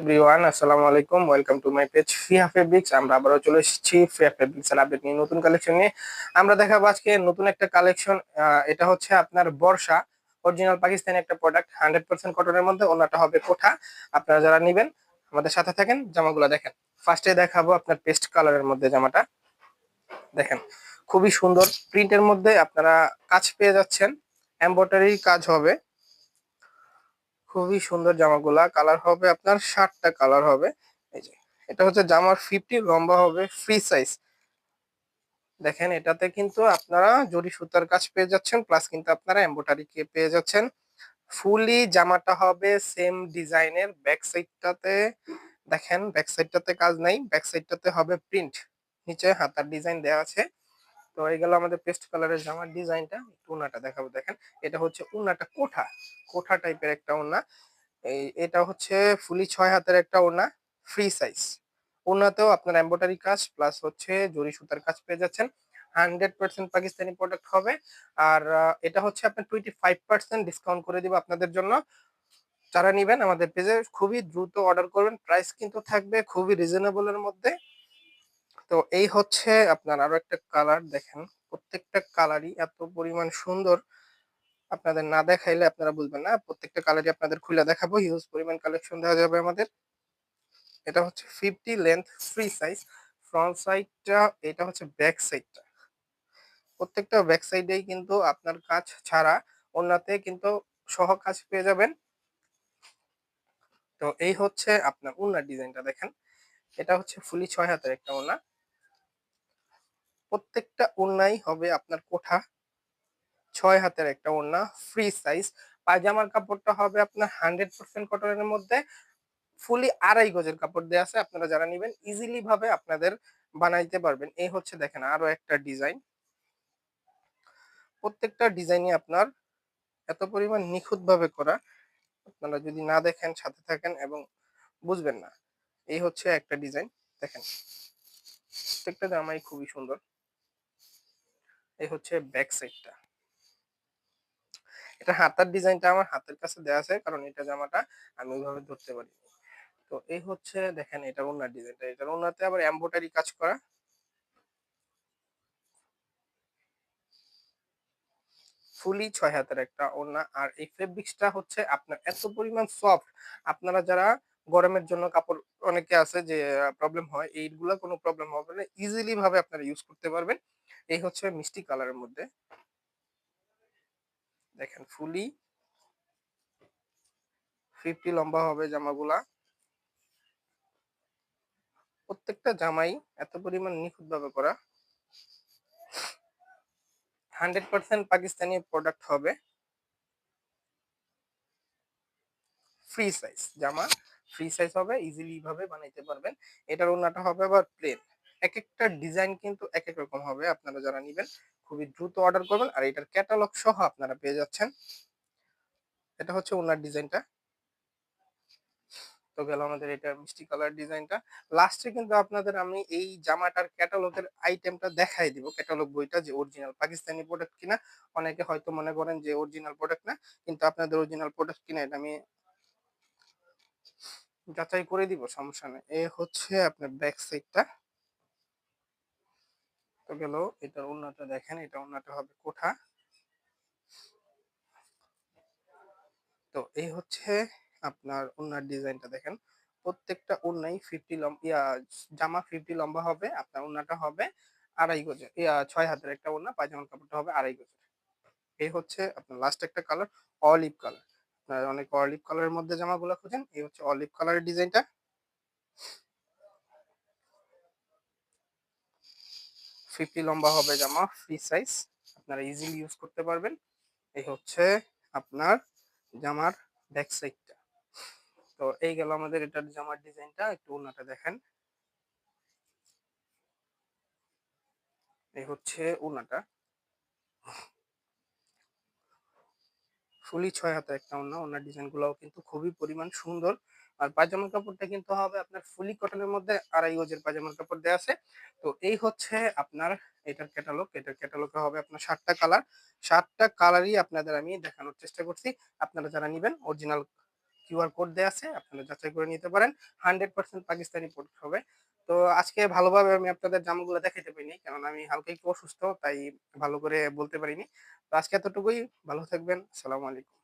Everyone, আসসালামু আলাইকুম। Welcome to my page Fiya fabrics. আমরা আবারও চলে এসেছি ফিয়া ফেব্রিক্স এর আপডেট নিয়ে, নতুন কালেকশন নিয়ে। আমরা দেখাবো আজকে নতুন একটা কালেকশন। এটা হচ্ছে আপনার বর্ষা অরিজিনাল পাকিস্তানি একটা প্রোডাক্ট, 100% কটনের মধ্যে। ওনাটা হবে কোঠা। আপনারা যারা নেবেন আমাদের সাথে থাকেন। জামাগুলো দেখেন। ফার্স্টে দেখাবো আপনার পেস্ট কালারের মধ্যে জামাটা। দেখেন, খুবই সুন্দর প্রিন্টের মধ্যে আপনারা কাজ পেয়ে যাচ্ছেন, এমব্রয়ডারি কাজ হবে। খুবই সুন্দর জামাগুলা। কালার হবে আপনার 7টা কালার হবে। এই যে এটা হচ্ছে জামার 50 লম্বা হবে, ফ্রি সাইজ। দেখেন, এটাতে কিন্তু আপনারা জরি সুতার কাজ পেয়ে যাচ্ছেন, প্লাস কিন্তু আপনারা এমব্রয়ডারি কে পেয়ে যাচ্ছেন। ফুলি জামাটা হবে সেম ডিজাইনের। ব্যাক সাইডটাতে দেখেন, ব্যাক সাইডটাতে কাজ নাই, ব্যাক সাইডটাতে হবে প্রিন্ট। নিচে হাতার ডিজাইন দেওয়া আছে। তো এই গেল আমাদের পেস্ট কালারের জামার ডিজাইনটা। একটু উনাটা দেখাবো। দেখেন, এটা হচ্ছে উনাটা কোঠা, কোঠা টাইপের একটা ওড়না। এটা হচ্ছে ফুলি 6 হাতের একটা ওড়না, ফ্রি সাইজ। ওড়নাতেও আপনার এমব্রয়ডারি কাজ প্লাস হচ্ছে জরি সুতার কাজ পেয়ে যাচ্ছেন। 100% পাকিস্তানি প্রোডাক্ট হবে। আর এটা হচ্ছে আপনার 25% ডিসকাউন্ট করে দিব আপনাদের জন্য। যারা নিবেন আমাদের পেজে খুবই দ্রুত অর্ডার করবেন। প্রাইস কিন্তু থাকবে খুবই রিজনেবল এর মধ্যে। তো এই হচ্ছে আপনার আরো একটা কালার। দেখেন, প্রত্যেকটা কালারই এত পরিমাণ সুন্দর, আপনাদের না দেখাইলে আপনারা বুঝবেন না। প্রত্যেকটা কালারই আপনাদের খুলে দেখাবো। হিউজ পরিমাণ কালেকশন দেওয়া যাবে আমাদের। এটা হচ্ছে 50 লেন্থ, ফ্রি সাইজ। ফ্রন্ট সাইডটা, এটা হচ্ছে ব্যাক সাইডটা। প্রত্যেকটা ব্যাক সাইডেই কিন্তু আপনার কাজ ছাড়া ওড়নাতে কিন্তু সহ কাজ পেয়ে যাবেন। তো এই হচ্ছে আপনার ওড়নার ডিজাইনটা। দেখেন, এটা হচ্ছে ফুলি 6 হাতের একটা ওড়না। প্রত্যেকটা ওড়নাই হবে আপনার কোঠা, 6 হাতের একটা ওড়না, ফ্রি সাইজ। পায়জামার কাপড়টা হবে আপনার 100% কটনের মধ্যে। ফুলি 2.5 গজের কাপড় দেওয়া আছে। আপনারা যারা নিবেন ইজিলি ভাবে আপনাদের বানাইতে পারবেন। এই হচ্ছে দেখেন আরো একটা ডিজাইন। প্রত্যেকটা ডিজাইনই আপনার এত পরিমাণ নিখুঁত ভাবে করা, আপনারা যদি না দেখেন সাথে থাকেন এবং বুঝবেন না। এই হচ্ছে একটা ডিজাইন। দেখেন, প্রত্যেকটা জামাই খুবই সুন্দর। এই হচ্ছে ব্যাক সাইডটা। এটা হাতার ডিজাইনটা আমার হাতের কাছে দেওয়া আছে, কারণ এটা জামাটা আমি ওইভাবে ধরতে পারি। তো এই হচ্ছে দেখেন, এটা ওনার ডিজাইনটা। এটার ওনাতে আবার এমব্রয়ডারি কাজ করা। ফুলি 6 হাতের একটা ওড়না। আর এই ফেব্রিক্সটা হচ্ছে আপনার এত পরিমাণ সফট। আপনারা যারা গরমের জন্য কাপড়, অনেকে আছে যে প্রবলেম হয়, এইগুলা কোনো প্রবলেম হবে না, ইজিলি ভাবে আপনারা ইউজ করতে পারবেন। এই হচ্ছে মিষ্টি কালারের মধ্যে। দেখেন, ফুলি 50 লম্বা হবে জামাগুলা। প্রত্যেকটা জামাই এত পরিমাণ নিখুঁত ভাবে করা। 100% পাকিস্তানি প্রোডাক্ট হবে, ফ্রি সাইজ জামা। ফ্রি সাইজ হবে, ইজিলি ভাবে বানাইতে পারবেন। এটার ওড়নাটা হবে আবার প্লেন। এক একটা ডিজাইন কিন্তু এক এক রকম হবে। আপনারা যারা নিবেন খুবই দ্রুত অর্ডার করবেন। আর এটার ক্যাটালগ সহ আপনারা পেয়ে যাচ্ছেন। এটা হচ্ছে ওড়নার ডিজাইনটা। তো গেল আমাদের এটা মিষ্টি কালার ডিজাইনটা। লাস্টে কিন্তু আপনাদের আমি এই জামাটার ক্যাটালগের আইটেমটা দেখাই দিব, ক্যাটালগ বইটা, যে অরিজিনাল পাকিস্তানি প্রোডাক্ট কিনা। অনেকে হয়তো মনে করেন যে অরিজিনাল প্রোডাক্ট না, কিন্তু আপনাদের অরিজিনাল প্রোডাক্ট কিনা এটা আমি যাচাই করে দিব, সমস্যা নেই। এ হচ্ছে আপনার ব্যাক সাইডটা। তো গেল, এটার ওড়নাটা দেখেন, এটা ওড়নাটা হবে কোঠা। তো এই হচ্ছে আপনার ওড়নার ডিজাইনটা। দেখেন, প্রত্যেকটা ওড়নাই 50 লম্বা, জামা 50 লম্বা হবে। আপনার ওড়নাটা হবে 2.5 গজের, 6 হাতের একটা ওড়না। পায়জামার কাপড়টা হবে 2.5 গজের। এই হচ্ছে আপনার লাস্ট একটা কালার, অলিভ কালার। আপনারা অনেক অলিভ কালারের মধ্যে জামাগুলো খুঁজেন, এই হচ্ছে অলিভ কালারের ডিজাইনটা। 50 লম্বা হবে জামা, ফ্রি সাইজ। আপনারা ইজিলি ইউজ করতে পারবেন। এই হচ্ছে আপনার জামার ব্যাক সাইডটা। তো এই গেল আমাদের এটার জামার ডিজাইনটা। একটু ওড়নাটা দেখেন। এই হচ্ছে ওড়নাটা, ফুলি 6 হাতের একটা ওড়না। ওড়নার ডিজাইন গুলাও কিন্তু খুবই পরিমাণ সুন্দর। আর পায়জামার কাপড়টা কিন্তু হবে আপনার ফুলি কটনের মধ্যে, 2.5 গজের পায়জামার কাপড় দেওয়া আছে। তো এই হচ্ছে আপনার এটার ক্যাটালগ। এটার ক্যাটালগে হবে আপনার 7টা কালার। 7টা কালারই আপনাদের আমি দেখানোর চেষ্টা করছি। আপনারা যারা নিবেন অরিজিনাল কিউআর কোড দেয়া আছে। আপনারা যাচাই করে নিতে পারেন। 100% পাকিস্তানি প্রোডাক্ট হবে। তো আজকে ভালোভাবে আমি আপনাদের জামাগুলো দেখাইতে পারিনি। কারণ আমি হালকা একটু অসুস্থ, তাই ভালো করে বলতে পারিনি। তো আজকে এতটুকুই। ভালো থাকবেন। আসসালামু আলাইকুম।